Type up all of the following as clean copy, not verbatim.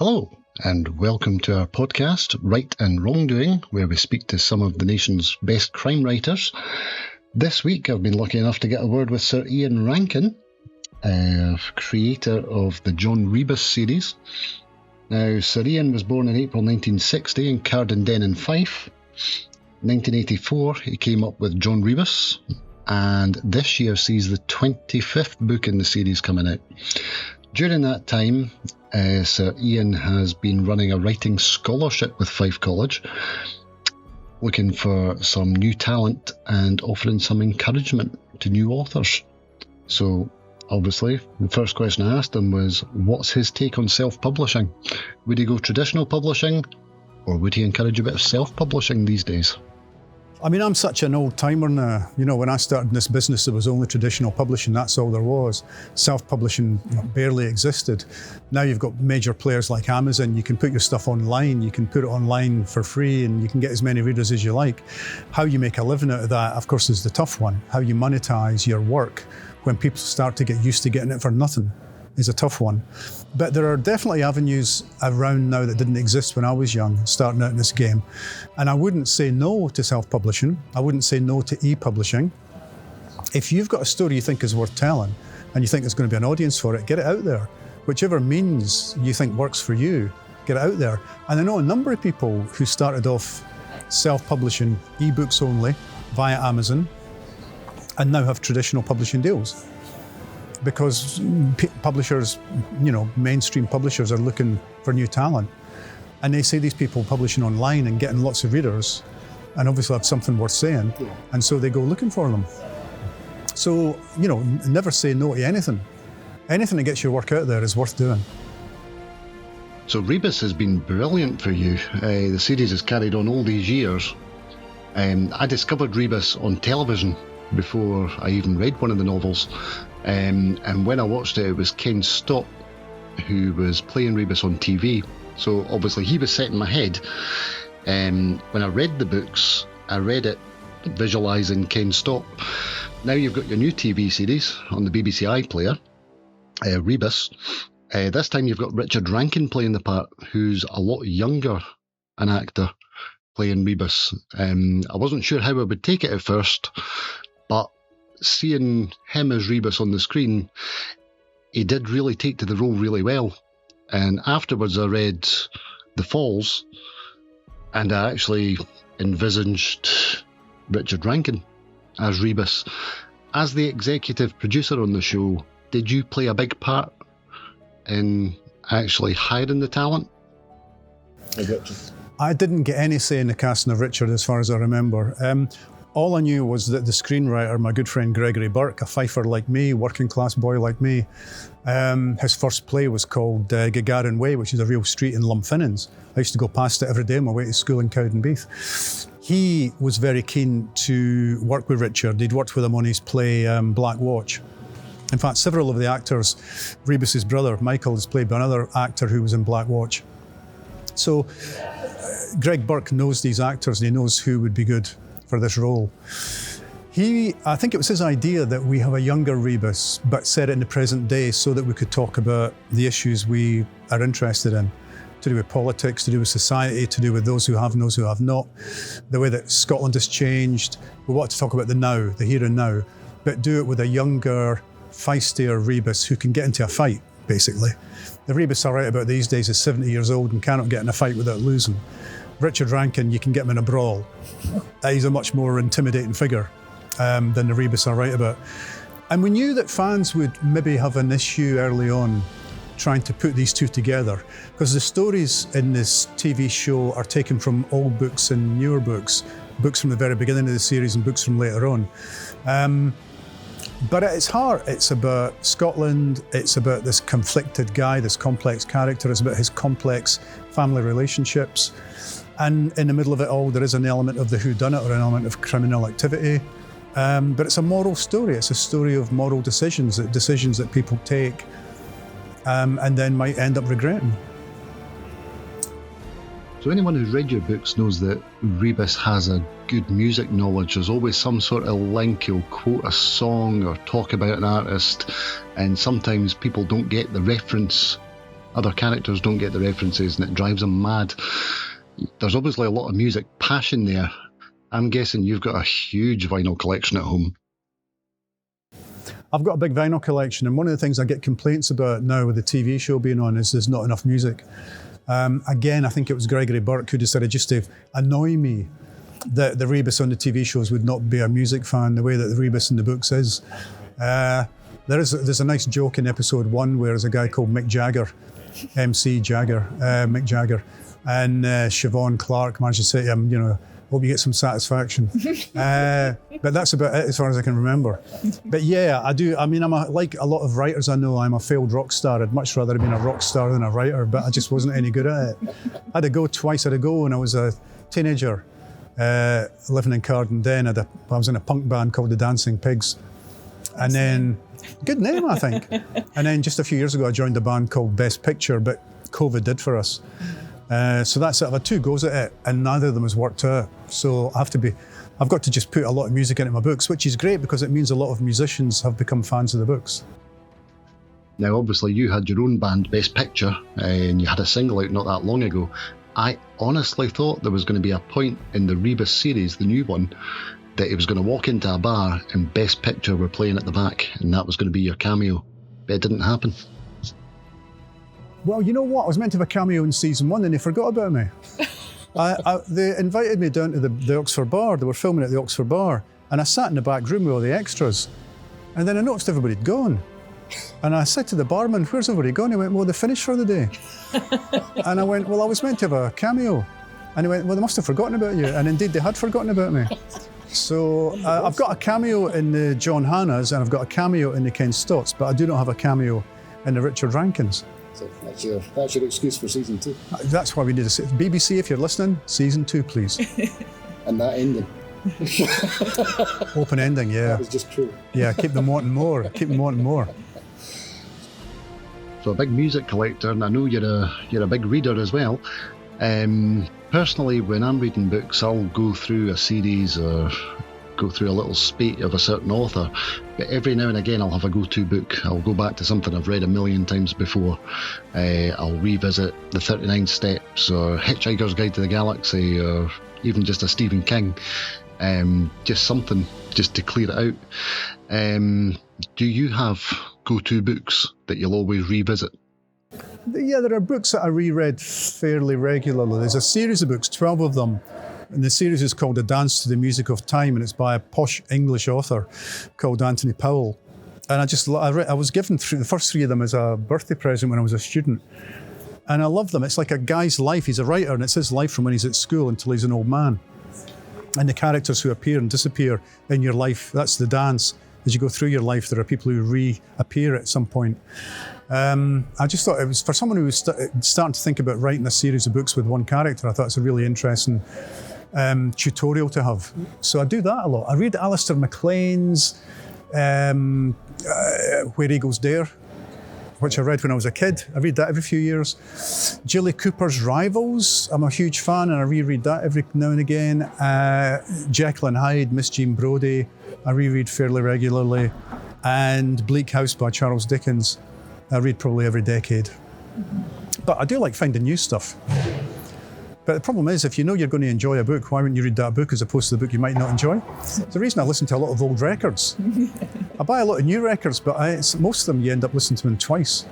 Hello, and welcome to our podcast, Right and Wrongdoing, where we speak to some of the nation's best crime writers. This week, I've been lucky enough to get a word with Sir Ian Rankin, creator of the John Rebus series. Now, Sir Ian was born in April 1960 in Cardenden in Fife. 1984, he came up with John Rebus, and this year sees the 25th book in the series coming out. During that time, Sir Ian has been running a writing scholarship with Fife College, looking for some new talent and offering some encouragement to new authors. So, obviously, the first question I asked him was, what's his take on self-publishing? Would he go traditional publishing, or would he encourage a bit of self-publishing these days? I mean, I'm such an old timer now. You know, when I started in this business, there was only traditional publishing. That's all there was. Self-publishing barely existed. Now you've got major players like Amazon. You can put your stuff online. You can put it online for free, and you can get as many readers as you like. How you make a living out of that, of course, is the tough one. How you monetize your work when people start to get used to getting it for nothing is a tough one. But there are definitely avenues around now that didn't exist when I was young, starting out in this game. And I wouldn't say no to self-publishing. I wouldn't say no to e-publishing. If you've got a story you think is worth telling, and you think there's going to be an audience for it, get it out there. Whichever means you think works for you, get it out there. And I know a number of people who started off self-publishing e-books only via Amazon and now have traditional publishing deals. Because publishers, mainstream publishers are looking for new talent. And they see these people publishing online and getting lots of readers and obviously have something worth saying. And so they go looking for them. So, never say no to anything. Anything that gets your work out there is worth doing. So Rebus has been brilliant for you. The series has carried on all these years. I discovered Rebus on television before I even read one of the novels. And when I watched it, it was Ken Stott who was playing Rebus on TV. So obviously he was set in my head. When I read the books, I read it visualising Ken Stott. Now you've got your new TV series on the BBC iPlayer, Rebus. This time you've got Richard Rankin playing the part, who's a lot younger an actor playing Rebus. I wasn't sure how I would take it at first, but seeing him as Rebus on the screen, he did really take to the role really well. And afterwards I read The Falls, and I actually envisaged Richard Rankin as Rebus. As the executive producer on the show, did you play a big part in actually hiring the talent? I didn't get any say in the casting of Richard as far as I remember. All I knew was that the screenwriter, my good friend Gregory Burke, a Fifer like me, working class boy like me, his first play was called Gagarin Way, which is a real street in Lumfinnins. I used to go past it every day on my way to school in Cowdenbeath. He was very keen to work with Richard. He'd worked with him on his play Black Watch. In fact, several of the actors, Rebus's brother, Michael, is played by another actor who was in Black Watch. So Greg Burke knows these actors and he knows who would be good for this role. I think it was his idea that we have a younger Rebus, but set it in the present day so that we could talk about the issues we are interested in, to do with politics, to do with society, to do with those who have and those who have not, the way that Scotland has changed. We want to talk about the now, the here and now, but do it with a younger, feistier Rebus who can get into a fight, basically. The Rebus I write about these days is 70 years old and cannot get in a fight without losing. Richard Rankin, you can get him in a brawl. He's a much more intimidating figure than the Rebus I write about. And we knew that fans would maybe have an issue early on trying to put these two together, because the stories in this TV show are taken from old books and newer books, books from the very beginning of the series and books from later on. But at its heart, it's about Scotland, it's about this conflicted guy, this complex character, it's about his complex family relationships. And in the middle of it all, there is an element of the whodunit or an element of criminal activity. But it's a moral story. It's a story of moral decisions that people take and then might end up regretting. So anyone who's read your books knows that Rebus has a good music knowledge. There's always some sort of link. He'll quote a song or talk about an artist, and sometimes people don't get the reference other characters don't get the references and it drives them mad. There's obviously a lot of music passion there. I'm guessing you've got a huge vinyl collection at home. I've got a big vinyl collection, and one of the things I get complaints about now with the TV show being on is there's not enough music. Again, I think it was Gregory Burke who decided just to annoy me that the Rebus on the TV shows would not be a music fan the way that the Rebus in the books is. There's a nice joke in episode 1 where there's a guy called Mick Jagger, Mick Jagger, and Siobhan Clarke managed to say to him, hope you get some satisfaction. But that's about it as far as I can remember. But yeah, I do. I mean, like a lot of writers I know, I'm a failed rock star. I'd much rather have been a rock star than a writer, but I just wasn't any good at it. I had to go twice. I had to go when I was a teenager, living in Carden. Then I was in a punk band called the Dancing Pigs. And then, good name, I think. And then just a few years ago, I joined a band called Best Picture, but COVID did for us. So that's it. I've had 2 goes at it, and neither of them has worked out. So I've got to just put a lot of music into my books, which is great because it means a lot of musicians have become fans of the books. Now, obviously, you had your own band, Best Picture, and you had a single out not that long ago. I honestly thought there was going to be a point in the Rebus series, the new one, that he was going to walk into a bar and Best Picture were playing at the back, and that was going to be your cameo. But it didn't happen. Well, you know what? I was meant to have a cameo in season 1 and they forgot about me. They invited me down to the Oxford Bar. They were filming at the Oxford Bar. And I sat in the back room with all the extras. And then I noticed everybody had gone. And I said to the barman, where's everybody gone? He went, well, they finished for the day. And I went, well, I was meant to have a cameo. And he went, well, they must have forgotten about you. And indeed, they had forgotten about me. So I've got a cameo in the John Hannahs and I've got a cameo in the Ken Stotts, but I do not have a cameo in the Richard Rankins. So that's your excuse for season 2. That's why we need to BBC, if you're listening, season 2, please. And that ending. Open ending, yeah. That was just true. Yeah, keep them wanting more. Keep them wanting more. So a big music collector, and I know you're a big reader as well. Personally, when I'm reading books, I'll go through a series or go through a little spate of a certain author, but every now and again I'll have a go-to book. I'll go back to something I've read a million times before. I'll revisit The 39 Steps or Hitchhiker's Guide to the Galaxy or even just a Stephen King. Just something just to clear it out. Do you have go-to books that you'll always revisit? Yeah, there are books that I reread fairly regularly. There's a series of books, 12 of them, and the series is called A Dance to the Music of Time, and it's by a posh English author called Anthony Powell. And I was given the first 3 of them as a birthday present when I was a student. And I love them. It's like a guy's life. He's a writer, and it's his life from when he's at school until he's an old man. And the characters who appear and disappear in your life, that's the dance. As you go through your life, there are people who reappear at some point. I just thought it was, for someone who was starting to think about writing a series of books with one character, I thought it's a really interesting tutorial to have. So I do that a lot. I read Alistair MacLean's Where Eagles Dare, which I read when I was a kid. I read that every few years. Jilly Cooper's Rivals, I'm a huge fan, and I reread that every now and again. Jekyll and Hyde, Miss Jean Brodie, I reread fairly regularly. And Bleak House by Charles Dickens, I read probably every decade. But I do like finding new stuff. But the problem is, if you know you're going to enjoy a book, why wouldn't you read that book as opposed to the book you might not enjoy? It's the reason I listen to a lot of old records. I buy a lot of new records, but most of them you end up listening to them twice.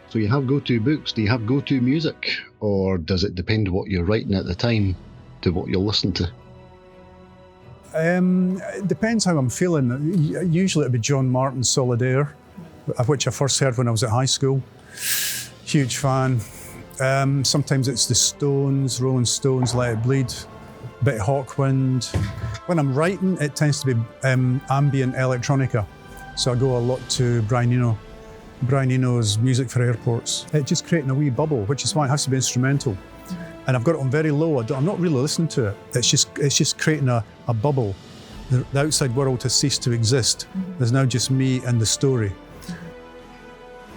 So you have go-to books. Do you have go-to music? Or does it depend what you're writing at the time to what you'll listen to? It depends how I'm feeling. Usually it'd be John Martin's Solid Air, which I first heard when I was at high school. Huge fan. Sometimes it's the Stones, Rolling Stones, Let It Bleed, a bit of Hawkwind. When I'm writing, it tends to be ambient electronica. So I go a lot to Brian Eno. Brian Eno's Music for Airports. It's just creating a wee bubble, which is why it has to be instrumental. And I've got it on very low. I'm not really listening to it. It's just creating a bubble. The outside world has ceased to exist. There's now just me and the story.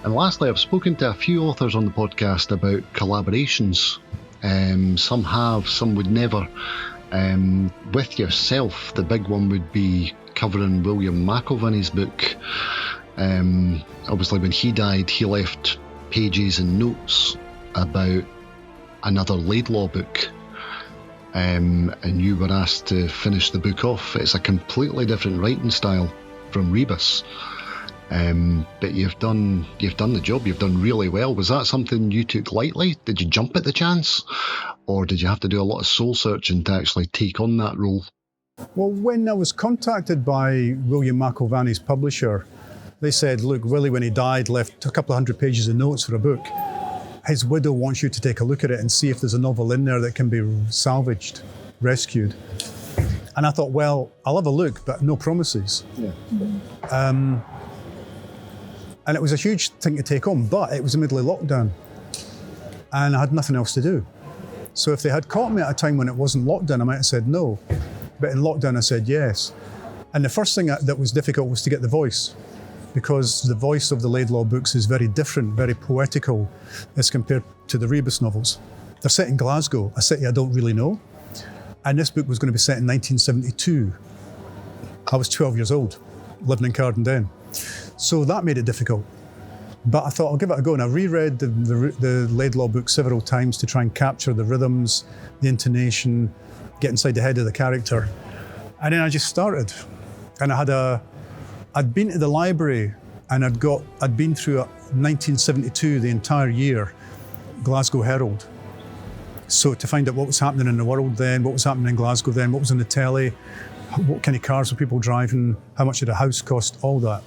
And lastly, I've spoken to a few authors on the podcast about collaborations. Some have, some would never. With yourself, the big one would be covering William McIlvanney's book. Obviously, when he died, he left pages and notes about another Laidlaw book, and you were asked to finish the book off. It's a completely different writing style from Rebus, but you've done the job. You've done really well. Was that something you took lightly? Did you jump at the chance, or did you have to do a lot of soul searching to actually take on that role? Well, when I was contacted by William McIlvanney's publisher, they said, look, Willie, when he died, left a couple of 100 pages of notes for a book. His widow wants you to take a look at it and see if there's a novel in there that can be salvaged, rescued. And I thought, well, I'll have a look, but no promises. Yeah. And it was a huge thing to take on, but it was the middle of lockdown. And I had nothing else to do. So if they had caught me at a time when it wasn't lockdown, I might have said no. But in lockdown, I said yes. And the first thing that was difficult was to get the voice, because the voice of the Laidlaw books is very different, very poetical as compared to the Rebus novels. They're set in Glasgow, a city I don't really know. And this book was going to be set in 1972. I was 12 years old, living in Cardenden. So that made it difficult. But I thought I'll give it a go. And I reread the Laidlaw book several times to try and capture the rhythms, the intonation, get inside the head of the character. And then I just started. And I'd been to the library and I'd been through 1972, the entire year, Glasgow Herald. So to find out what was happening in the world then, what was happening in Glasgow then, what was on the telly, what kind of cars were people driving, how much did a house cost, all that.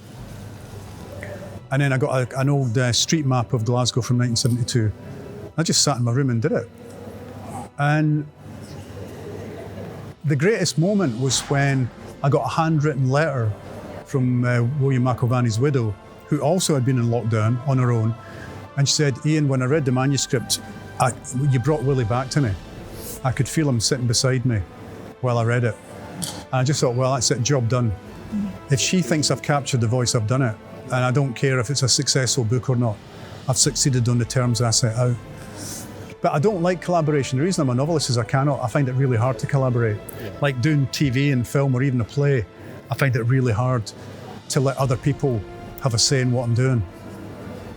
And then I got an old street map of Glasgow from 1972. I just sat in my room and did it. And the greatest moment was when I got a handwritten letter from William McIlvanney's widow, who also had been in lockdown on her own. And she said, Ian, when I read the manuscript, you brought Willie back to me. I could feel him sitting beside me while I read it. And I just thought, well, that's it, job done. If she thinks I've captured the voice, I've done it. And I don't care if it's a successful book or not. I've succeeded on the terms I set out. But I don't like collaboration. The reason I'm a novelist is I find it really hard to collaborate. Yeah. Like doing TV and film or even a play, I find it really hard to let other people have a say in what I'm doing.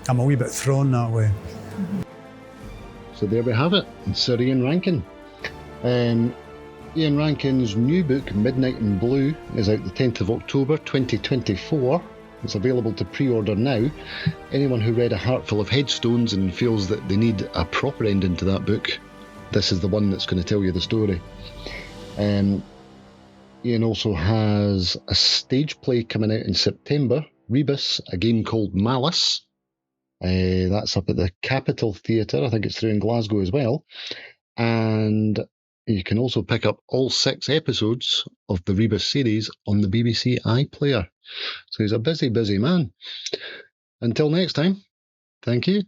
I'm a wee bit thrown that way. So there we have it, Sir Ian Rankin. Ian Rankin's new book, Midnight in Blue, is out the 10th of October 2024. It's available to pre-order now. Anyone who read A Heart Full of Headstones and feels that they need a proper ending to that book, this is the one that's going to tell you the story. Ian also has a stage play coming out in September, Rebus, a game called Malice. That's up at the Capitol Theatre. I think it's through in Glasgow as well. And you can also pick up all 6 episodes of the Rebus series on the BBC iPlayer. So he's a busy, busy man. Until next time, thank you.